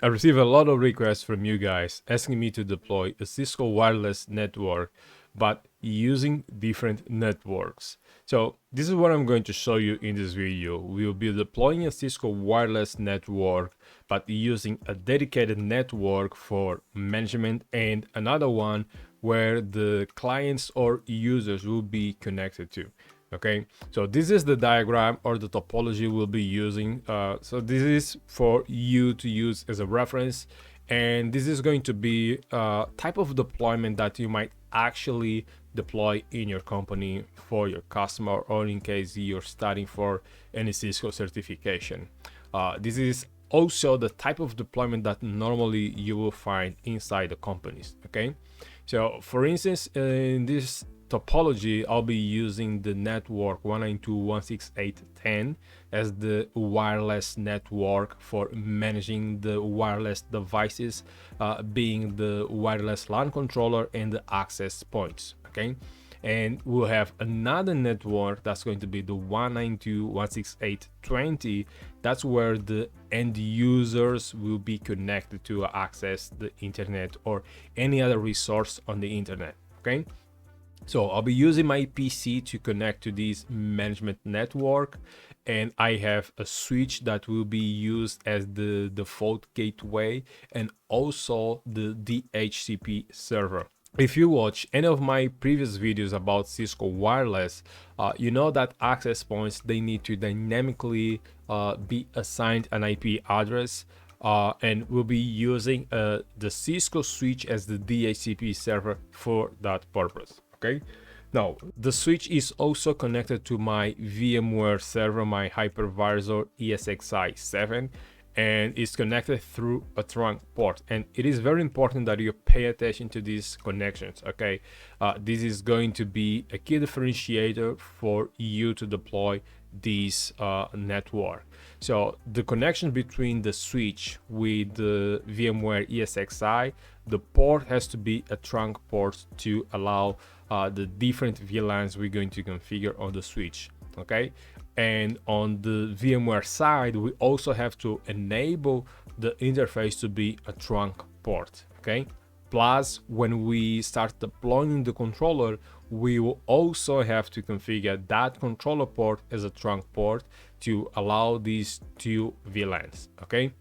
I receive a lot of requests from you guys asking me to deploy a Cisco wireless network, but using different networks. So this is what I'm going to show you in this video. We'll be deploying a Cisco wireless network, but using a dedicated network for management and another one where the clients or users will be connected to. Okay, so this is the diagram or the topology we'll be using. So this is for you to use as a reference, and this is going to be a type of deployment that you might actually deploy in your company for your customer, or in case you're studying for any Cisco certification. This is also the type of deployment that normally you will find inside the companies. Okay, so for instance, in this topology, I'll be using the network 192.168.10 as the wireless network for managing the wireless devices, being the wireless LAN controller and the access points. Okay, and we'll have another network that's going to be the 192.168.20. That's where the end users will be connected to access the internet or any other resource on the internet. Okay, so I'll be using my PC to connect to this management network, and I have a switch that will be used as the default gateway and also the DHCP server. If you watch any of my previous videos about Cisco Wireless, you know that access points, they need to dynamically be assigned an IP address, and we'll be using the Cisco switch as the DHCP server for that purpose. Okay, now the switch is also connected to my VMware server, my hypervisor ESXi 7, and is connected through a trunk port. And it is very important that you pay attention to these connections. Okay, this is going to be a key differentiator for you to deploy this network. So the connection between the switch with the VMware ESXi, the port has to be a trunk port to allow the different VLANs we're going to configure on the switch. Okay, and on the VMware side, we also have to enable the interface to be a trunk port. Okay, plus when we start deploying the controller, we will also have to configure that controller port as a trunk port to allow these two VLANs. Okay,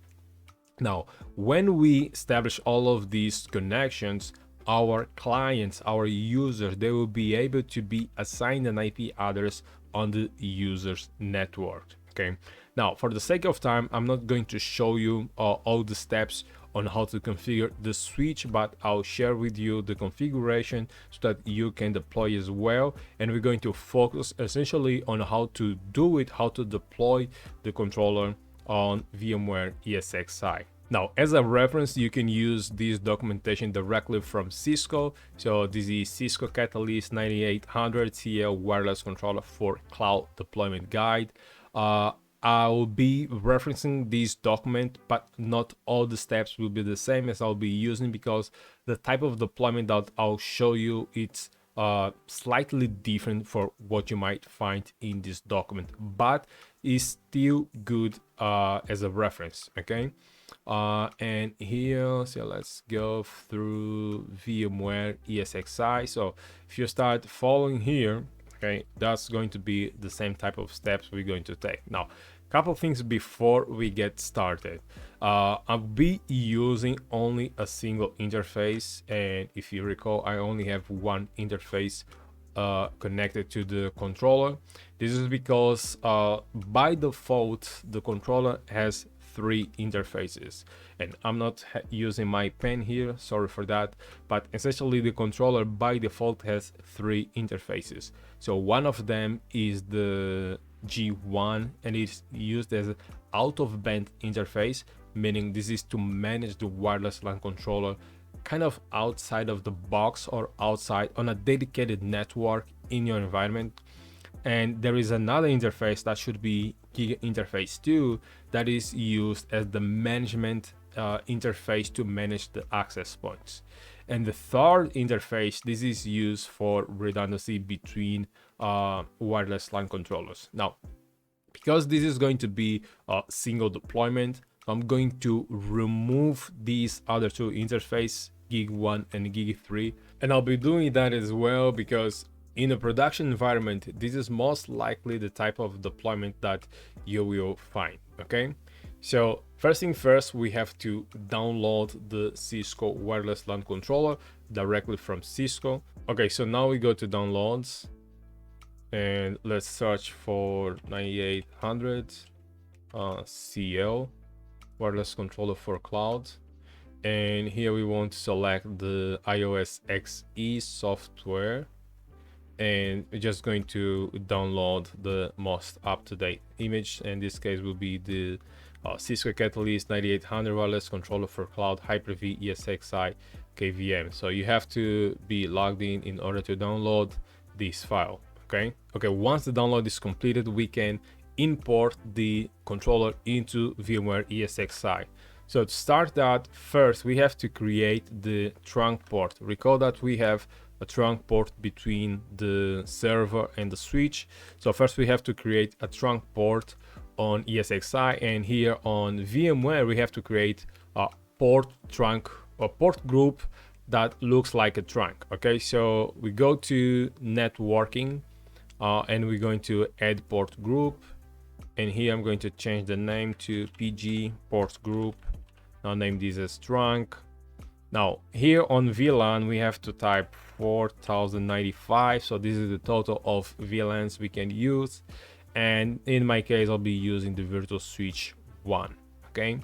now when we establish all of these connections, our clients, our users, they will be able to be assigned an IP address on the user's network. Okay, now for the sake of time, I'm not going to show you all the steps on how to configure the switch, but I'll share with you the configuration so that you can deploy as well. And we're going to focus essentially on how to do it, how to deploy the controller on VMware ESXi. Now, as a reference, you can use this documentation directly from Cisco. So this is Cisco Catalyst 9800-CL wireless controller for cloud deployment guide. I'll be referencing this document, but not all the steps will be the same as I'll be using, because the type of deployment that I'll show you, it's slightly different for what you might find in this document, but is still good as a reference. Okay, and here, so let's go through VMware ESXi. So if you start following here, okay, that's going to be the same type of steps we're going to take. Now, a couple things before we get started. I'll be using only a single interface, and if you recall, I only have one interface connected to the controller. This is because by default the controller has 3 interfaces, and I'm not using my pen here, sorry for that, but essentially the controller by default has 3 interfaces. So one of them is the G1, and it's used as an out of band interface, meaning this is to manage the wireless LAN controller kind of outside of the box or outside on a dedicated network in your environment. And there is another interface that should be Giga interface 2 that is used as the management interface to manage the access points. And the third interface, this is used for redundancy between wireless LAN controllers. Now, because this is going to be a single deployment, I'm going to remove these other two interfaces, gig 1 and gig 3, and I'll be doing that as well because in a production environment, this is most likely the type of deployment that you will find. Okay, so first thing first, we have to download the Cisco wireless LAN controller directly from Cisco. Okay, so now we go to downloads and let's search for 9800 CL wireless controller for cloud, and here we want to select the iOS XE software, and we're just going to download the most up-to-date image. In this case will be the Cisco Catalyst 9800 wireless controller for cloud Hyper-V ESXI KVM. So you have to be logged in order to download this file. Okay, once the download is completed, we can import the controller into VMware ESXi. So to start that, first we have to create the trunk port. Recall that we have a trunk port between the server and the switch. So first we have to create a trunk port on ESXi, and here on VMware we have to create a port trunk or port group that looks like a trunk. Okay, so we go to networking and we're going to add port group, and here I'm going to change the name to PG port group. Now name this as trunk. Now here on VLAN we have to type 4095, so this is the total of VLANs we can use, and in my case I'll be using the virtual switch 1. Okay,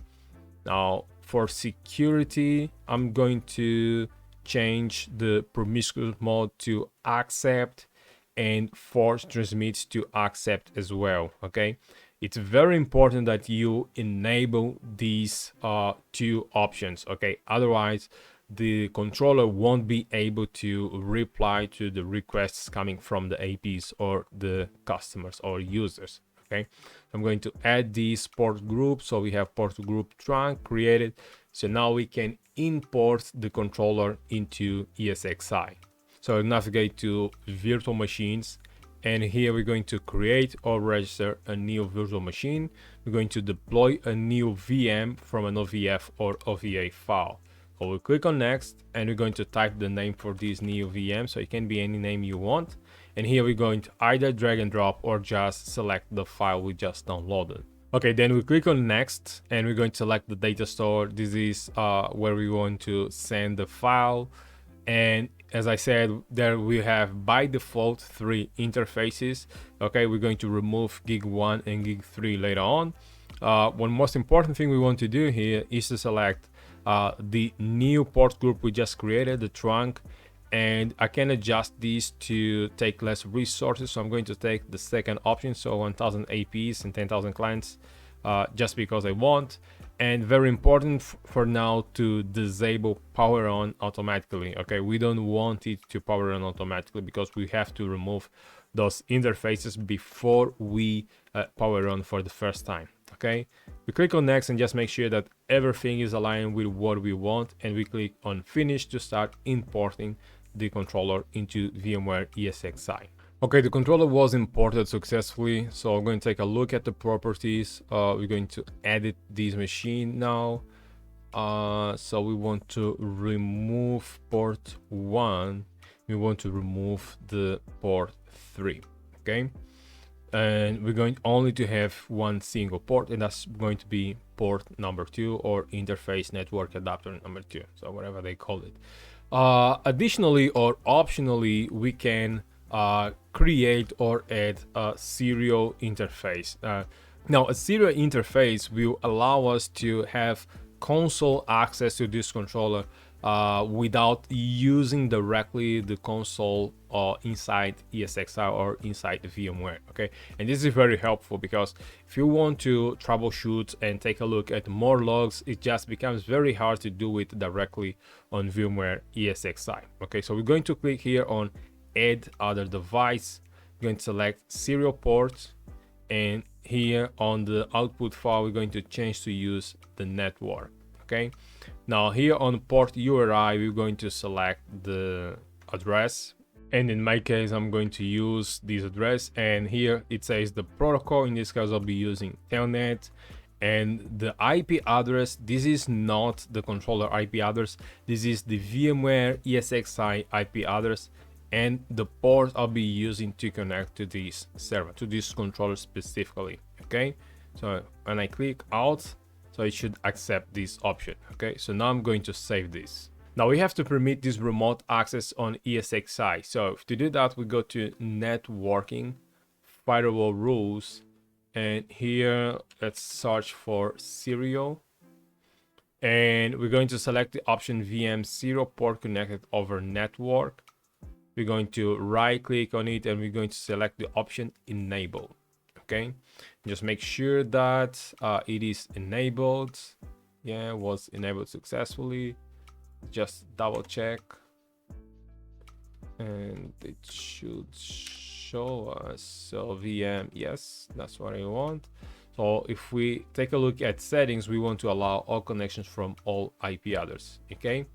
now for security I'm going to change the promiscuous mode to accept and force transmit to accept as well. Okay, it's very important that you enable these two options. Okay, otherwise the controller won't be able to reply to the requests coming from the APs or the customers or users. Okay, I'm going to add this port group, so we have port group trunk created. So now we can import the controller into ESXi. So navigate to virtual machines, and here we're going to create or register a new virtual machine. We're going to deploy a new VM from an OVF or OVA file. So we'll click on next, and we're going to type the name for this new VM, so it can be any name you want. And here we're going to either drag and drop or just select the file we just downloaded. Okay, then we click on next, and we're going to select the data store. This is where we want to send the file. And as I said, there we have by default 3 interfaces. Okay, we're going to remove gig 1 and gig 3 later on. One most important thing we want to do here is to select the new port group we just created, the trunk, and I can adjust these to take less resources. So I'm going to take the second option, so 1000 APs and 10,000 clients, just because I want. And very important for now to disable power on automatically. Okay, we don't want it to power on automatically because we have to remove those interfaces before we power on for the first time. Okay, we click on next and just make sure that everything is aligned with what we want, and we click on finish to start importing the controller into VMware ESXi. Okay, the controller was imported successfully, so I'm going to take a look at the properties. We're going to edit this machine now. So we want to remove port 1. We want to remove the port 3. Okay, and we're going only to have one single port, and that's going to be port number 2 or interface network adapter number 2, so whatever they call it. Additionally or optionally, we can create or add a serial interface. Now a serial interface will allow us to have console access to this controller without using directly the console inside ESXi or inside the VMware. Okay, and this is very helpful because if you want to troubleshoot and take a look at more logs, it just becomes very hard to do it directly on VMware ESXi. Okay, so we're going to click here on add other device. We're going to select serial port, and here on the output file we're going to change to use the network. Okay, now here on port URI we're going to select the address, and in my case I'm going to use this address, and here it says the protocol. In this case I'll be using Telnet, And the IP address, this is not the controller IP address, this is the VMware ESXI IP address, and the port I'll be using to connect to this server, to this controller specifically. Okay, so when I click out, so it should accept this option. Okay, so now I'm going to save this. Now we have to permit this remote access on ESXi. So to do that, we go to networking, firewall rules, and here let's search for serial, and we're going to select the option VM0 port connected over network. We're going to right click on it and we're going to select the option enable. Okay, just make sure that it is enabled. Yeah, it was enabled successfully. Just double check and it should show us. So VM, yes, that's what I want. So if we take a look at settings, we want to allow all connections from all IP addresses. Okay,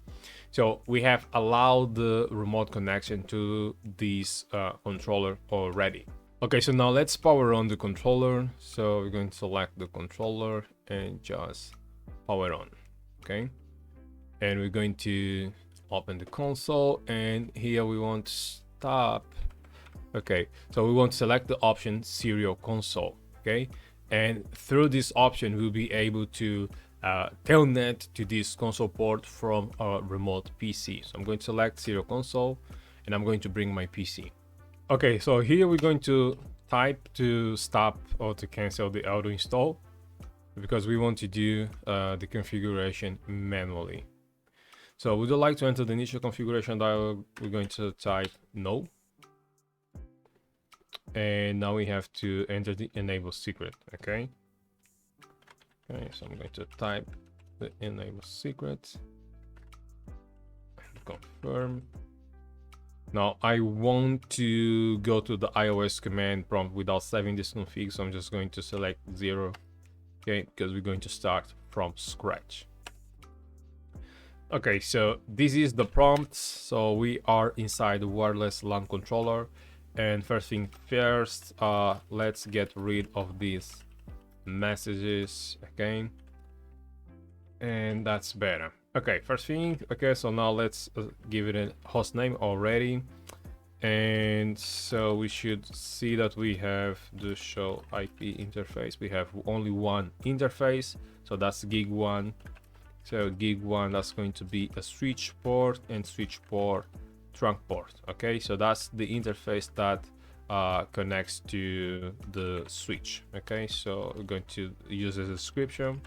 so we have allowed the remote connection to this controller already. Okay, so now let's power on the controller. So we're going to select the controller and just power on. Okay, and we're going to open the console, and here we want to stop. Okay, so we want to select the option serial console. Okay, and through this option we'll be able to telnet to this console port from a remote PC. So I'm going to select serial console and I'm going to bring my PC. Okay, so here we're going to type to stop or to cancel the auto install, because we want to do the configuration manually. So would you like to enter the initial configuration dialog? We're going to type no. And now we have to enter the enable secret. Okay, so I'm going to type the enable secret and confirm. Now I want to go to the iOS command prompt without saving this config, so I'm just going to select 0. Okay, because we're going to start from scratch. Okay, so this is the prompt. So we are inside the wireless LAN controller, and first thing first, let's get rid of these messages again, and that's better. Okay, first thing. Okay, so now let's give it a host name already, and so we should see that we have the show IP interface. We have only one interface, so that's gig 1. So gig 1, that's going to be a switch port, and switch port trunk port. Okay, so that's the interface that connects to the switch. Okay, so we're going to use as a description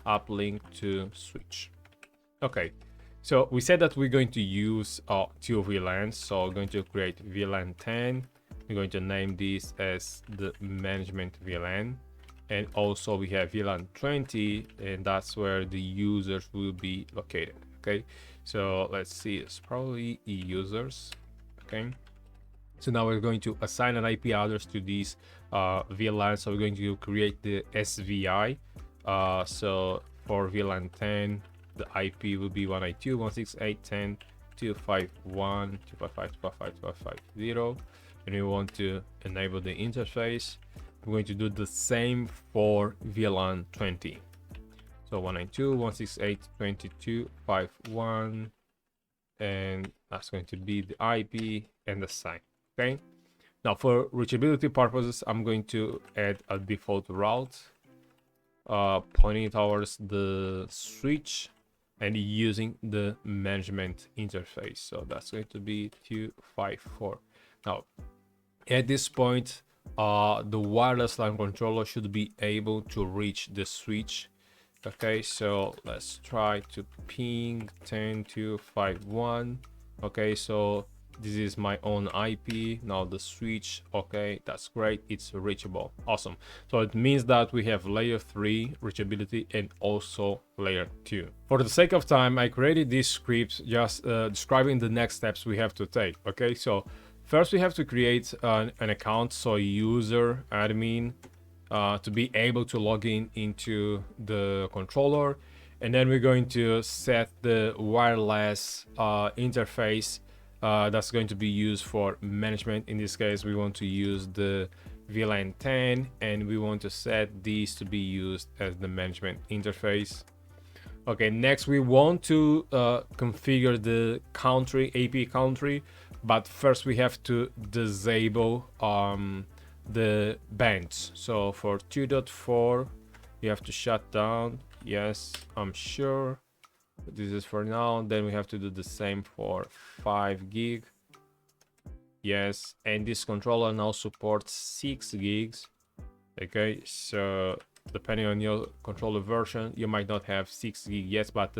uplink to switch. Okay, so we said that we're going to use 2 VLANs, so we're going to create VLAN 10. We're going to name this as the management VLAN, and also we have VLAN 20, and that's where the users will be located. Okay, so let's see, it's probably users. Okay, so now we're going to assign an IP address to these VLAN. So we're going to create the SVI. So for VLAN 10, the IP will be 192.168.10.251.255.255.250, and we want to enable the interface. We're going to do the same for VLAN 20. So 192.168.22.51, and that's going to be the IP and the sign. Okay, now for reachability purposes, I'm going to add a default route pointing towards the switch and using the management interface. So that's going to be 254. Now at this point, the wireless LAN controller should be able to reach the switch. Okay, so let's try to ping 10.251. Okay, so this is my own IP. Now the switch, okay, that's great, it's reachable. Awesome. So it means that we have layer 3 reachability and also layer 2. For the sake of time, I created this script just describing the next steps we have to take. Okay, so first we have to create an account, so user admin, to be able to log in into the controller, and then we're going to set the wireless interface that's going to be used for management. In this case, we want to use the VLAN 10, and we want to set these to be used as the management interface. Okay, next we want to configure the country, AP country, but first we have to disable the bands. So for 2.4 you have to shut down. Yes, I'm sure this is for now. Then we have to do the same for 5 gig. Yes, and this controller now supports 6 gigs. Okay, so depending on your controller version, you might not have 6 gig yet, but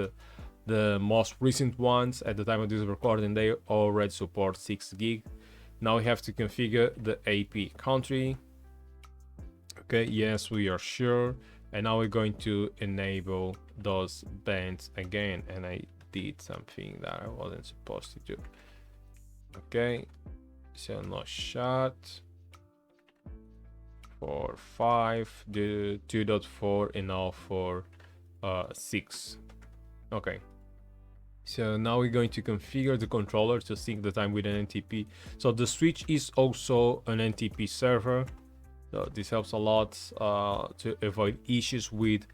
the most recent ones at the time of this recording, they already support 6 gig. Now we have to configure the AP country. Okay, yes, we are sure. And now we're going to enable those bands again. And I did something that I wasn't supposed to do. Okay, so no shot. For 5, the 2.4, and now for 6. Okay, so now we're going to configure the controller to sync the time with an NTP. So the switch is also an NTP server, so this helps a lot to avoid issues with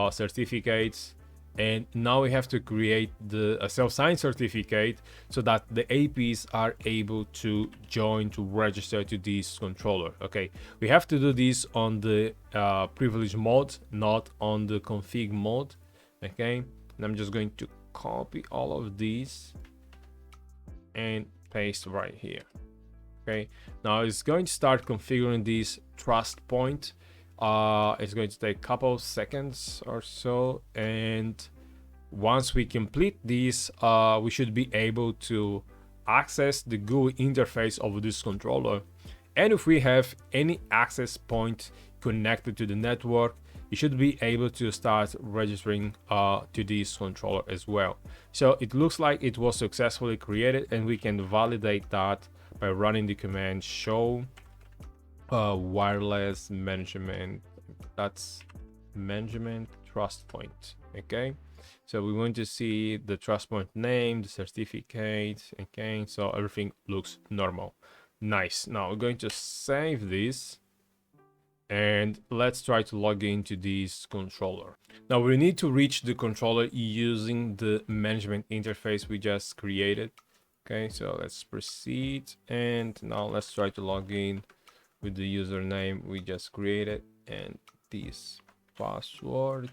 certificates. And now we have to create a self-signed certificate so that the APs are able to join, to register to this controller. Okay, we have to do this on the privilege mode, not on the config mode. Okay, and I'm just going to copy all of these and paste right here. Okay, now it's going to start configuring this trust point. It's going to take a couple seconds or so, and once we complete this, we should be able to access the GUI interface of this controller. And if we have any access point connected to the network, you should be able to start registering to this controller as well. So it looks like it was successfully created, and we can validate that by running the command show wireless management. That's management trust point. Okay, so we want to see the trust point name, the certificate. Okay, so everything looks normal. Nice. Now we're going to save this, and let's try to log into this controller. Now we need to reach the controller using the management interface we just created. Okay, so let's proceed, and now let's try to log in with the username we just created and this password.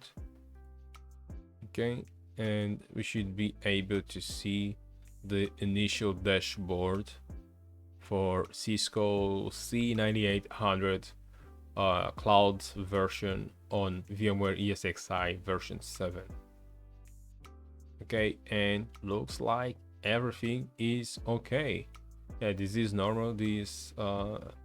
Okay, and we should be able to see the initial dashboard for Cisco C9800 cloud version on VMware ESXI version 7. Okay, and looks like everything is okay. Yeah, this is normal, this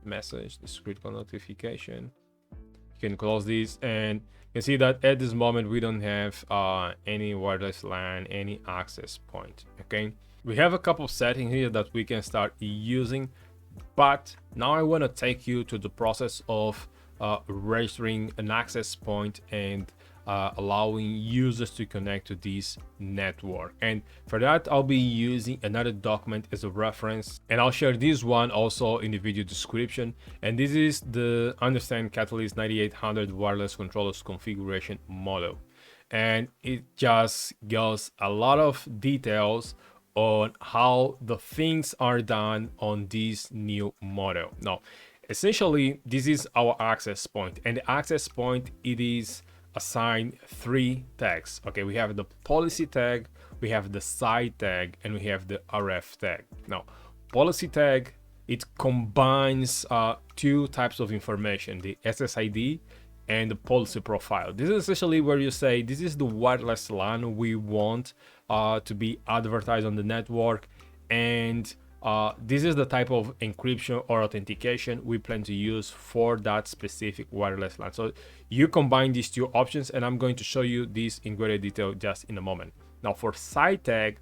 message, this critical notification. You can close this, and you can see that at this moment we don't have any wireless LAN, any access point. Okay, we have a couple settings here that we can start using, but now I want to take you to the process of registering an access point and allowing users to connect to this network. And for that, I'll be using another document as a reference, and I'll share this one also in the video description. And this is the Understand Catalyst 9800 wireless controllers configuration model, and it just gives a lot of details on how the things are done on this new model. Now, essentially, this is our access point, and the access point, it is assigned 3 tags. Okay, we have the policy tag, we have the site tag, and we have the RF tag. Now, policy tag, it combines 2 types of information, the SSID and the policy profile. This is essentially where you say this is the wireless LAN we want to be advertised on the network, and this is the type of encryption or authentication we plan to use for that specific wireless LAN. So you combine these 2 options, and I'm going to show you this in greater detail just in a moment. Now for site tag,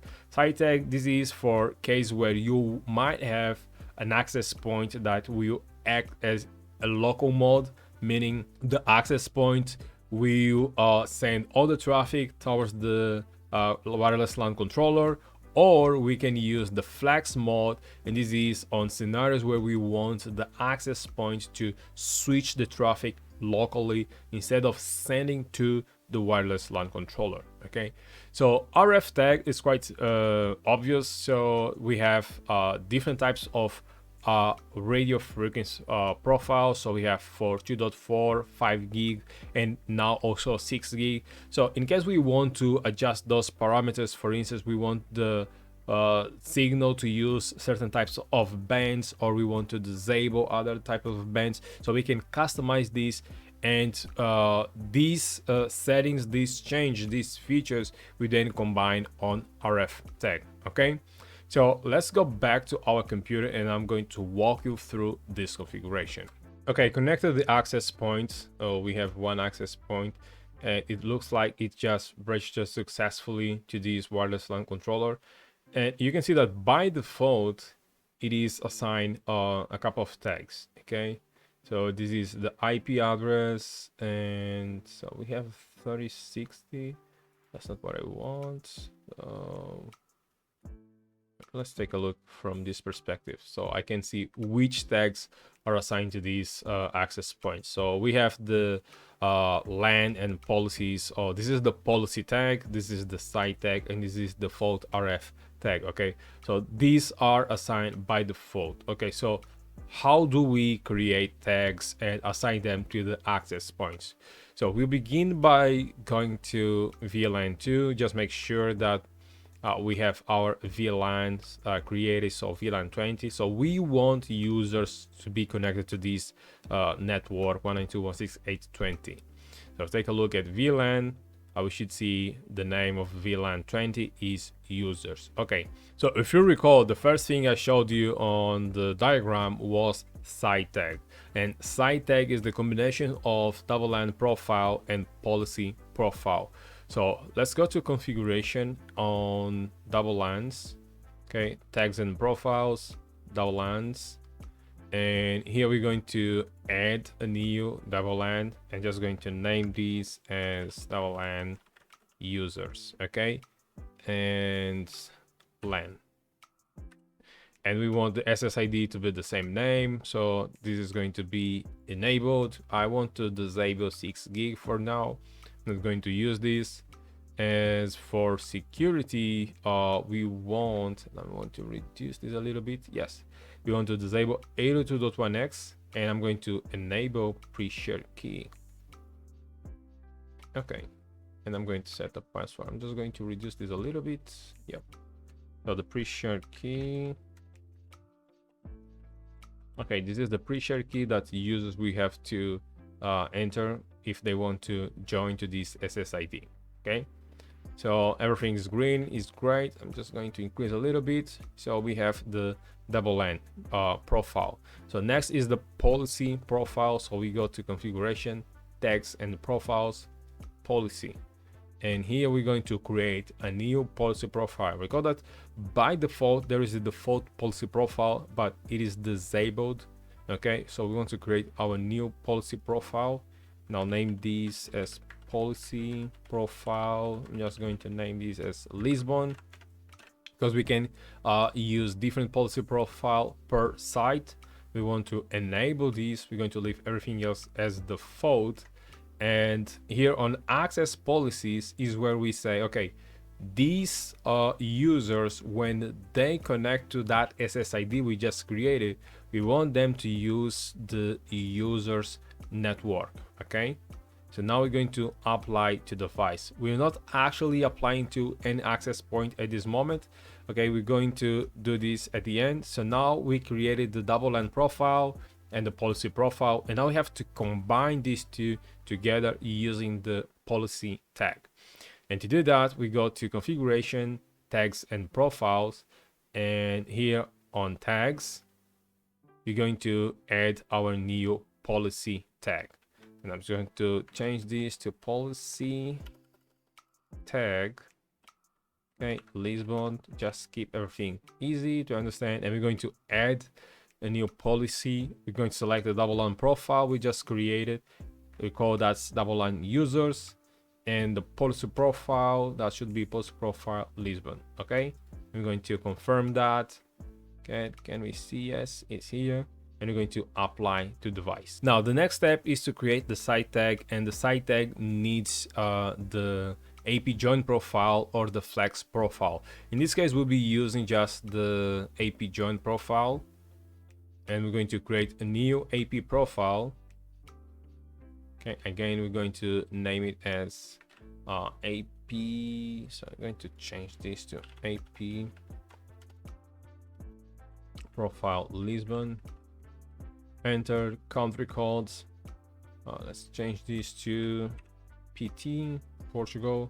this is for case where you might have an access point that will act as a local mode, meaning the access point will send all the traffic towards the wireless LAN controller, or we can use the flex mode, and this is on scenarios where we want the access point to switch the traffic locally instead of sending to the wireless LAN controller. Okay, so RF tag is quite obvious. So we have different types of radio frequency profiles. So we have for 2.4, 5 gig, and now also 6 gig. So in case we want to adjust those parameters, for instance, we want the signal to use certain types of bands, or we want to disable other type of bands, so we can customize this. And these settings, these change, these features, we then combine on RF tag. Okay, so let's go back to our computer and I'm going to walk you through this configuration. Okay, connected the access point. We have one access point, and it looks like it just registered successfully to this wireless LAN controller. And you can see that by default, it is assigned a couple of tags. Okay, so this is the IP address, and so we have 3060. That's not what I want. Let's take a look from this perspective, so I can see which tags are assigned to these access points. So we have the LAN and policies. Oh, this is the policy tag, this is the site tag, and this is default RF tag. Okay, so these are assigned by default. Okay, so how do we create tags and assign them to the access points? So we'll begin by going to VLAN 2. Just make sure that we have our VLANs created, so VLAN 20. So we want users to be connected to this network 192.168.20. So take a look at VLAN. We should see the name of VLAN 20 is users. Okay, so if you recall, the first thing I showed you on the diagram was site tag, and site tag is the combination of double LAN profile and policy profile. So let's go to configuration on double LANs. Okay, tags and profiles, double LANs, and here we're going to add a new double LAN and just going to name these as double LAN users. Okay, and LAN, and we want the SSID to be the same name, so this is going to be enabled. I want to disable 6 gig for now. I'm not going to use this. As for security, we want, I want to reduce this a little bit. Yes, we want to disable 802.1x, and I'm going to enable pre-shared key. Okay, and I'm going to set a password. I'm just going to reduce this a little bit. Yep, so the pre-shared key. Okay, this is the pre-shared key that users we have to enter if they want to join to this SSID. Okay, so everything is green, is great. I'm just going to increase a little bit. So we have the double LAN profile. So next is the policy profile. So we go to configuration, tags and profiles, policy, and here we're going to create a new policy profile. Recall that by default there is a default policy profile, but it is disabled. Okay, so we want to create our new policy profile. Now name these as policy profile. I'm just going to name these as Lisbon, because we can use different policy profile per site. We want to enable these. We're going to leave everything else as default. And here on access policies is where we say, okay, these users, when they connect to that SSID we just created, we want them to use the users network. Okay, so now we're going to apply to device. We're not actually applying to any access point at this moment. Okay, we're going to do this at the end. So now we created the double LAN profile and the policy profile, and now we have to combine these two together using the policy tag. And to do that, we go to configuration, tags and profiles, and here on tags we're going to add our new policy tag. And I'm just going to change this to policy tag. Okay, Lisbon, just keep everything easy to understand. And we're going to add a new policy. We're going to select the double LAN profile we just created. We call that double LAN users, and the policy profile, that should be policy profile Lisbon. Okay, I'm going to confirm that. Okay, can we see? Yes, it's here. And we're going to apply to device. Now the next step is to create the site tag, and the site tag needs the AP join profile or the flex profile. In this case, we'll be using just the AP join profile, and we're going to create a new AP profile. Okay, again, we're going to name it as AP. So I'm going to change this to AP profile Lisbon. Enter country codes. Let's change this to PT Portugal,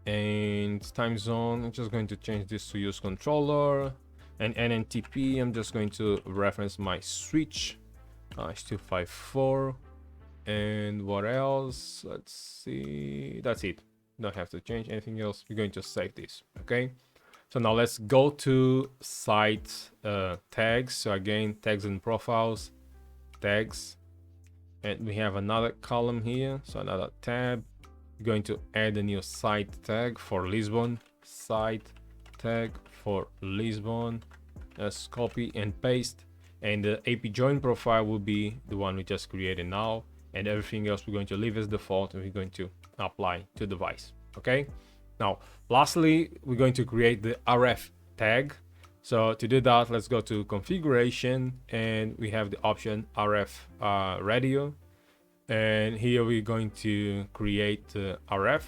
and time zone. I'm just going to change this to use controller, and NNTP. I'm just going to reference my switch. It's 254. And what else? Let's see. That's it. Don't have to change anything else. We're going to save this. Okay. So now let's go to site tags. So again, tags and profiles, tags, and we have another column here. So another tab. We're going to add a new site tag for Lisbon. Site tag for Lisbon. Let's copy and paste. And the AP join profile will be the one we just created now. And everything else we're going to leave as default, and we're going to apply to device. Okay. Now, lastly, we're going to create the RF tag. So to do that, let's go to configuration, and we have the option RF radio. And here we're going to create the RF,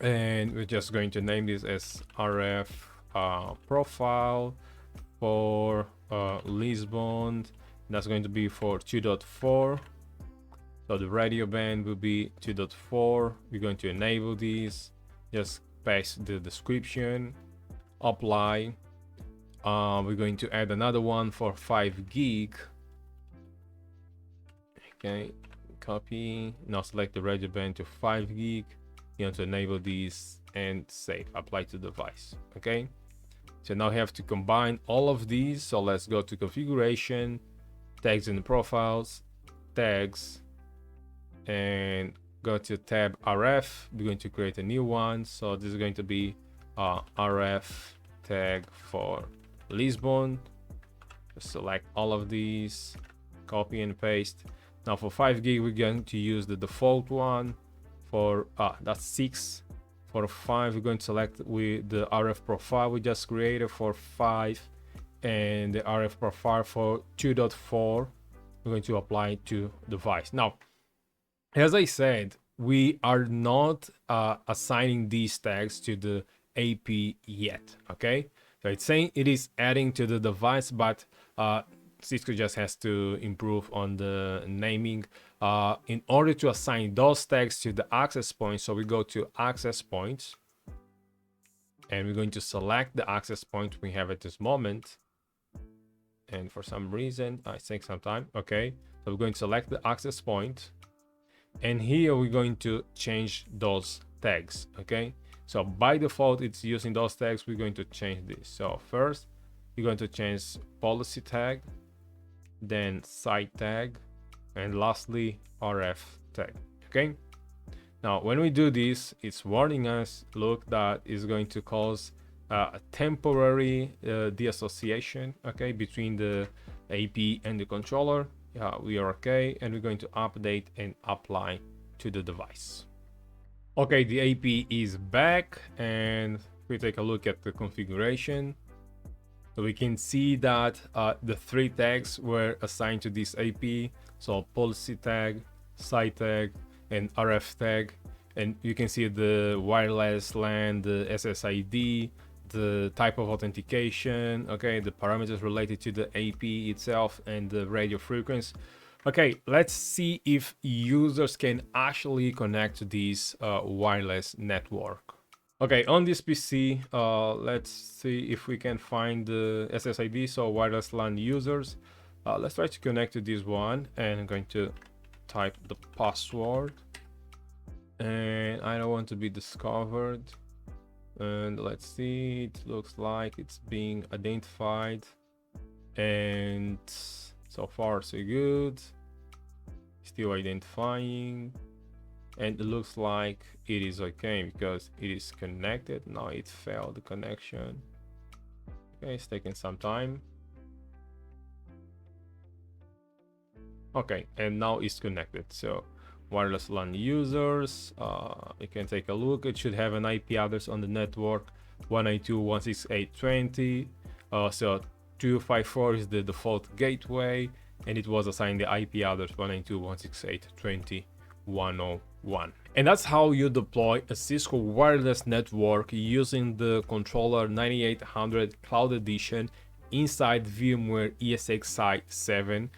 and we're just going to name this as RF profile for Lisbon. That's going to be for 2.4. So the radio band will be 2.4. We're going to enable these. Just paste the description, apply. We're going to add another one for 5 gig. Okay, copy. Now select the radio band to 5 gig. You want to enable these and save. Apply to device. Okay. So now we have to combine all of these. So let's go to configuration, tags and profiles, tags, and go to tab RF. We're going to create a new one. So this is going to be RF tag for Lisbon. Just select all of these, copy and paste. Now for 5 gig, we're going to use the default one. For that's 6. For 5, we're going to select with the RF profile we just created for 5, and the RF profile for 2.4. We're going to apply to device. Now, as I said, we are not assigning these tags to the AP yet. Okay, so it's saying it is adding to the device, but Cisco just has to improve on the naming in order to assign those tags to the access point. So we go to access points, and we're going to select the access point we have at this moment. And for some reason, I think some time. Okay, so we're going to select the access point, and here we're going to change those tags. Okay, so by default, it's using those tags. We're going to change this. So first, we're going to change policy tag, then site tag, and lastly RF tag. Okay, now when we do this, it's warning us, look, that is going to cause a temporary deassociation, okay, between the AP and the controller. We are okay, and we're going to update and apply to the device. Okay, the AP is back, and we take a look at the configuration. So we can see that the 3 tags were assigned to this AP. So policy tag, site tag, and RF tag. And you can see the wireless LAN, the SSID, the type of authentication, okay, the parameters related to the AP itself, and the radio frequency. Okay, let's see if users can actually connect to this wireless network. Okay, on this PC, let's see if we can find the SSID, so wireless LAN users. Let's try to connect to this one, and I'm going to type the password. And I don't want to be discovered. And let's see, it looks like it's being identified. And so far, so good. Still identifying. and it looks like it is okay because it is connected. Now it failed the connection. Okay, it's taking some time. Okay, and now it's connected. So wireless LAN users, you can take a look. It should have an IP address on the network 192.168.20. So 254 is the default gateway, and it was assigned the IP address 192.168.20.101. And that's how you deploy a Cisco wireless network using the controller 9800 Cloud Edition inside VMware ESXi 7.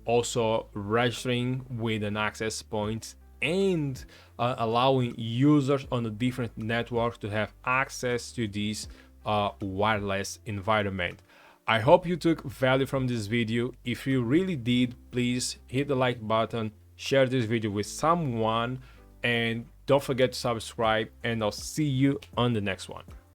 Also registering with an access point and allowing users on the different networks to have access to this wireless environment. I hope you took value from this video. If you really did, please hit the like button, share this video with someone, and don't forget to subscribe, and I'll see you on the next one.